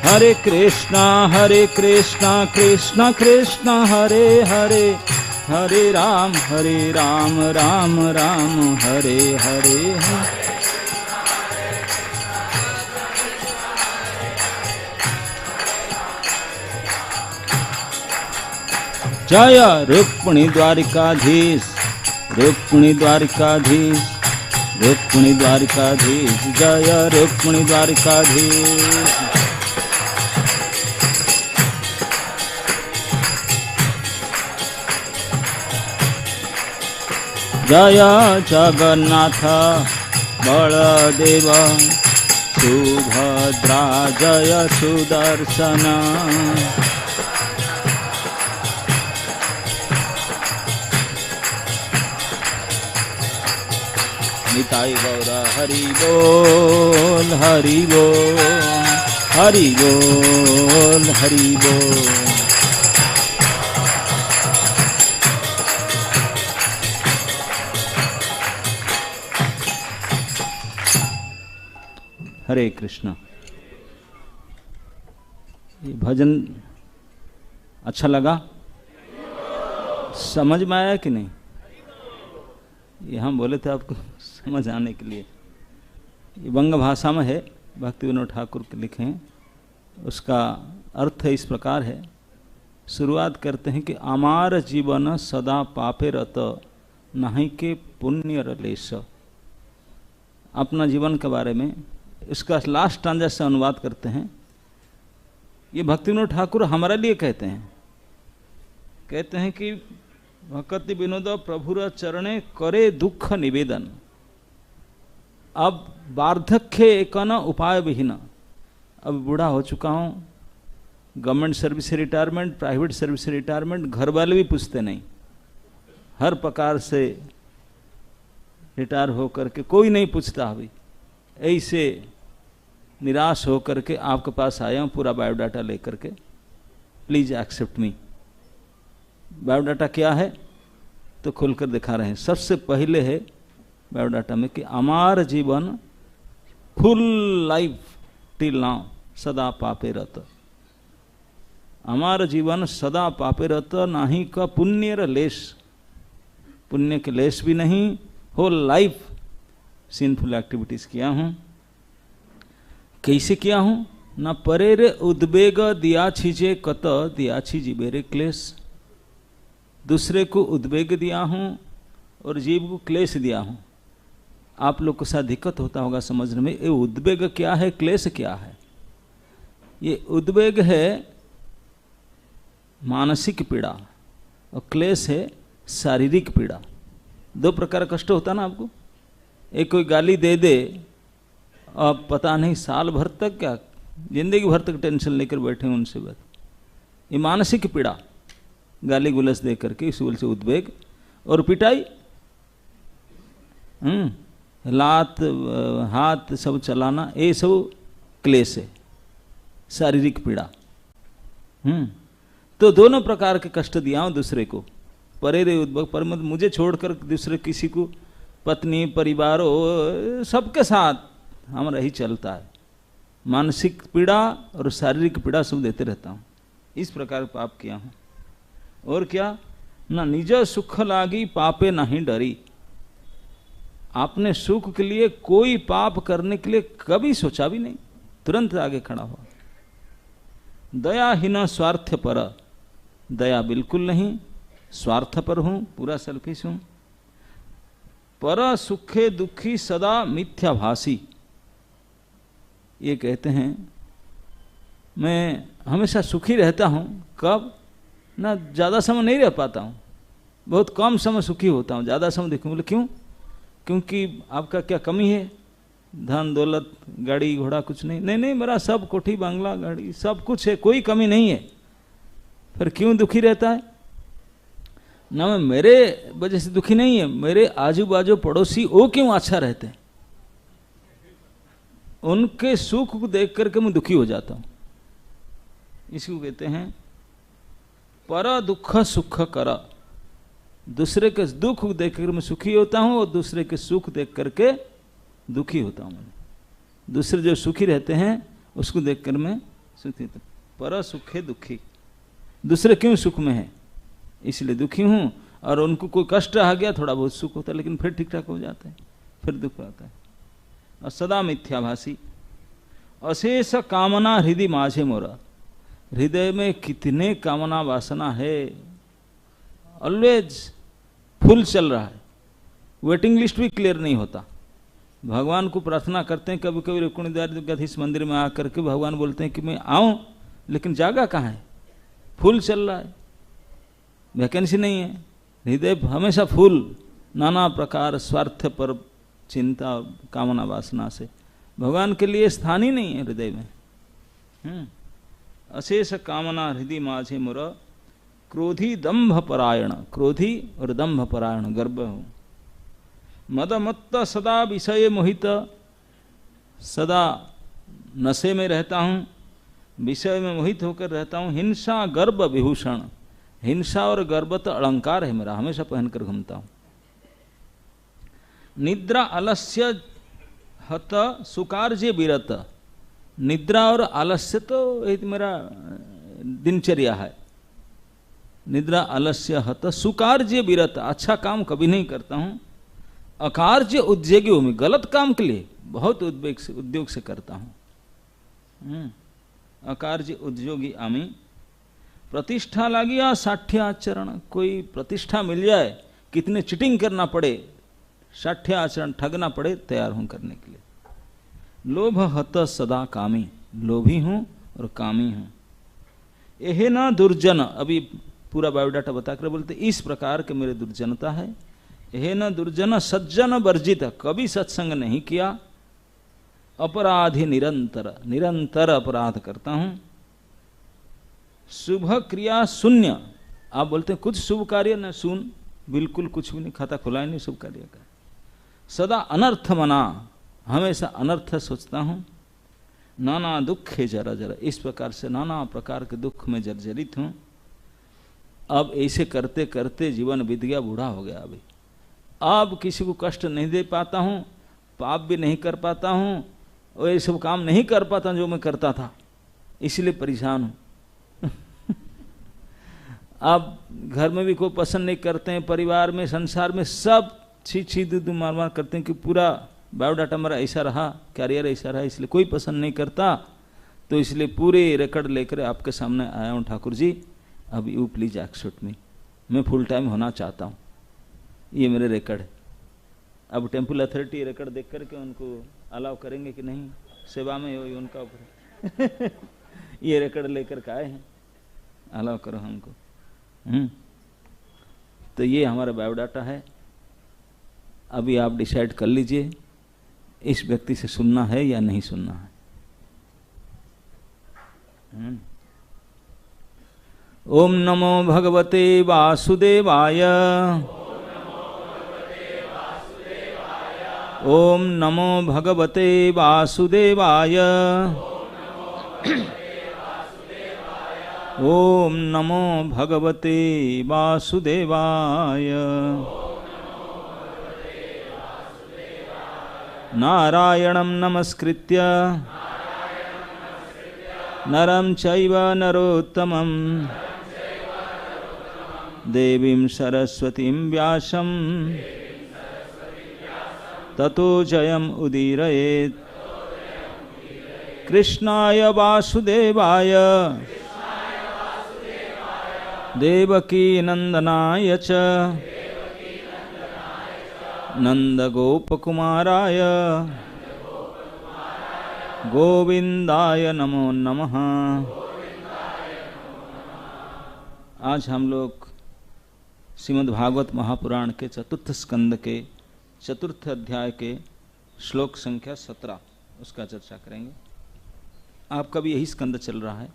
हरे कृष्णा कृष्ण कृष्ण हरे हरे, हरे राम राम राम हरे हरे। जय रुक्मिणी द्वारिकाधीश, रुक्मिणी द्वारिकाधीश, रुक्मिणी द्वारिकाधीश, जय रुक्मिणी द्वारिकाधीश। जय जगन्नाथ बलदेव सुभद्रा, जय सुदर्शन। निताई गौर हरि बोल, हरि बोल, हरि बोल, हरि बोल। हरे कृष्ण। ये भजन अच्छा लगा? समझ में आया कि नहीं? ये हम बोले थे आपको समझ आने के लिए। ये बंग भाषा में है, भक्ति विनोद ठाकुर के लिखे हैं। उसका अर्थ इस प्रकार है, शुरुआत करते हैं कि अमार जीवन सदा पापे रत, नहीं के पुण्य रलेश। अपना जीवन के बारे में इसका लास्ट स्टांजा से अनुवाद करते हैं। ये भक्ति विनोद ठाकुर हमारे लिए कहते हैं कि भक्ति विनोद प्रभुर चरणे करे दुख निवेदन। अब वार्धक्य एक न उपाय विहीन, अब बूढ़ा हो चुका हूँ, गवर्नमेंट सर्विस से रिटायरमेंट, प्राइवेट सर्विस से रिटायरमेंट, घर वाले भी पूछते नहीं, हर प्रकार से रिटायर होकर के कोई नहीं पूछता। अभी ऐसे निराश होकर के आपके पास आया हूँ पूरा बायोडाटा लेकर के, प्लीज एक्सेप्ट मी। बायोडाटा क्या है तो खुलकर दिखा रहे हैं। सबसे पहले है बायोडाटा में कि हमार जीवन फुल लाइफ टिल नाउ सदा पापे रत। हमार जीवन सदा पापे रत, नहीं का पुण्य र लेश, पुण्य के लेश भी नहीं। होल लाइफ सिंफुल एक्टिविटीज किया हूँ। कैसे किया हूँ? न परे रे उद्वेग दिया छीजे कत, दिया छी जीवेरे क्लेश। दूसरे को उद्वेग दिया हूँ और जीव को क्लेश दिया हूँ। आप लोग को शायद दिक्कत होता होगा समझने में, ये उद्वेग क्या है, क्लेश क्या है। ये उद्वेग है मानसिक पीड़ा और क्लेश है शारीरिक पीड़ा। दो प्रकार का कष्ट होता ना आपको। एक कोई गाली दे दे, अब पता नहीं साल भर तक क्या जिंदगी भर तक टेंशन लेकर बैठे हैं उनसे बात। ये मानसिक पीड़ा, गाली गुलस दे करके, इस से उद्वेग। और पिटाई, लात हाथ सब चलाना, ये सब क्लेश है, शारीरिक पीड़ा। तो दोनों प्रकार के कष्ट दिया हूं दूसरे को। परे रे उद्वेग, पर मुझे छोड़कर दूसरे किसी को, पत्नी परिवार हो, सबके साथ हमारा ही चलता है। मानसिक पीड़ा और शारीरिक पीड़ा सब देते रहता हूँ। इस प्रकार पाप किया हूँ। और क्या? ना निज सुख लागी पापे नहीं डरी। आपने सुख के लिए कोई पाप करने के लिए कभी सोचा भी नहीं, तुरंत आगे खड़ा हुआ। दयाहीन स्वार्थ पर, दया बिल्कुल नहीं, स्वार्थ पर हूं, पूरा सेल्फिश हूं। पर सुखे दुखी सदा मिथ्याभासी। ये कहते हैं मैं हमेशा सुखी रहता हूं। कब? ना ज़्यादा समय नहीं रह पाता हूं, बहुत कम समय सुखी होता हूं, ज़्यादा समय देखूं। बोले क्यों? क्योंकि आपका क्या कमी है? धन दौलत गाड़ी घोड़ा कुछ नहीं? नहीं नहीं, मेरा सब कोठी बंगला गाड़ी सब कुछ है, कोई कमी नहीं है। फिर क्यों दुखी रहता है? ना मैं मेरे वजह से दुखी नहीं है, मेरे आजू बाजू पड़ोसी वो क्यों अच्छा रहते हैं, उनके सुख को देख करके मैं दुखी हो जाता हूं। इसको कहते हैं पर दुख सुख कर। दूसरे के दुख देख कर मैं सुखी होता हूं और दूसरे के सुख देख करके दुखी होता हूं। दूसरे जो सुखी रहते हैं उसको देखकर मैं सुखी तो पर सुखे दुखी, दूसरे क्यों सुख में है इसलिए दुखी हूं, और उनको कोई कष्ट आ गया थोड़ा बहुत सुख होता है लेकिन फिर ठीक ठाक हो जाता है, फिर दुख आता है। और सदा मिथ्याभासी, अशेष कामना हृदय माझे मोरा, हृदय में कितने कामना वासना है, ऑलवेज फुल चल रहा है, वेटिंग लिस्ट भी क्लियर नहीं होता। भगवान को प्रार्थना करते हैं, कभी कभी रुक्मिणीद्वाराधीश मंदिर में आकर के भगवान बोलते हैं कि मैं आऊं, लेकिन जागा कहाँ है, फुल चल रहा है, वैकेंसी नहीं है, हृदय हमेशा फुल, नाना प्रकार स्वार्थ पर चिंता कामना वासना से, भगवान के लिए स्थान ही नहीं है हृदय में। अशेष कामना हृदय माझे मोर, क्रोधी दंभ परायण, क्रोधी और दंभ परायण गर्भ हूँ, मदमत्त सदा विषय मोहित, सदा नशे में रहता हूँ, विषय में मोहित होकर रहता हूँ, हिंसा गर्भ विभूषण, हिंसा और गर्भ तो अलंकार है मेरा, हमेशा पहनकर घूमता हूँ, निद्रा आलस्य हत सुकार्य विरत, निद्रा और आलस्य तो एक मेरा दिनचर्या है, निद्रा आलस्य हत सुकार्य विरत, अच्छा काम कभी नहीं करता हूँ, अकार्य उद्योगी हूँ, मैं गलत काम के लिए बहुत उद्योग से करता हूँ, अकार्य उद्योगी आमी, प्रतिष्ठा लागिया साठ्य आचरण, कोई प्रतिष्ठा मिल जाए, कितने चिटिंग करना पड़े, साठ्य आचरण ठगना पड़े, तैयार हूं करने के लिए, लोभ हत सदा कामी, लोभी हूं और कामी हूं, यह ना दुर्जन, अभी पूरा बायोडाटा बताकर बोलते इस प्रकार के मेरे दुर्जनता है, यह न दुर्जन सज्जन वर्जित, कभी सत्संग नहीं किया, अपराधी निरंतर, निरंतर अपराध करता हूं, शुभ क्रिया शून्य, आप बोलते हैं कुछ शुभ कार्य न सुन, बिल्कुल कुछ भी नहीं, खाता खुला ही नहीं शुभ कार्य का, सदा अनर्थ मना, हमेशा अनर्थ सोचता हूं, नाना दुख है जरा जरा, इस प्रकार से नाना प्रकार के दुख में जर्जरित हूं। अब ऐसे करते करते जीवन बीत गया, बूढ़ा हो गया, अभी अब किसी को कष्ट नहीं दे पाता हूं, पाप भी नहीं कर पाता हूं, और ये सब काम नहीं कर पाता जो मैं करता था, इसलिए परेशान हूं। अब घर में भी कोई पसंद नहीं करते हैं, परिवार में संसार में सब छी छी दू मार मार करते हैं कि पूरा बायोडाटा मेरा ऐसा रहा, कैरियर ऐसा रहा, इसलिए कोई पसंद नहीं करता, तो इसलिए पूरे रिकॉर्ड लेकर आपके सामने आया हूँ ठाकुर जी, अब यू प्लीज एक्सेप्ट मी, मैं फुल टाइम होना चाहता हूँ, ये मेरे रिकॉर्ड है। अब टेम्पल अथॉरिटी रिकॉर्ड देख करके उनको अलाउ करेंगे कि नहीं, सेवा में हो उनका ऊपर ये रिकॉर्ड लेकर के आए हैं, अलाउ करो हमको। तो ये हमारा बायोडाटा है, अभी आप डिसाइड कर लीजिए इस व्यक्ति से सुनना है या नहीं सुनना है। ओम नमो भगवते वासुदेवाय, ओम नमो भगवते वासुदेवाय, ओम नमो भगवते वासुदेवाय, नारायणं नमस्कृत्य नरं चैव नरोत्तमं, देवीं सरस्वतीं व्यासं ततो जयम् उदीरयेत्। कृष्णाय वासुदेवाय देवकी नंदनाय च नंदगोपकुमाराय गोविंदाय नमो नमः। आज हम लोग श्रीमद्भागवत महापुराण के चतुर्थ स्कंद के चतुर्थ अध्याय के श्लोक संख्या 17 उसका चर्चा करेंगे। आपका भी यही स्कंद चल रहा है।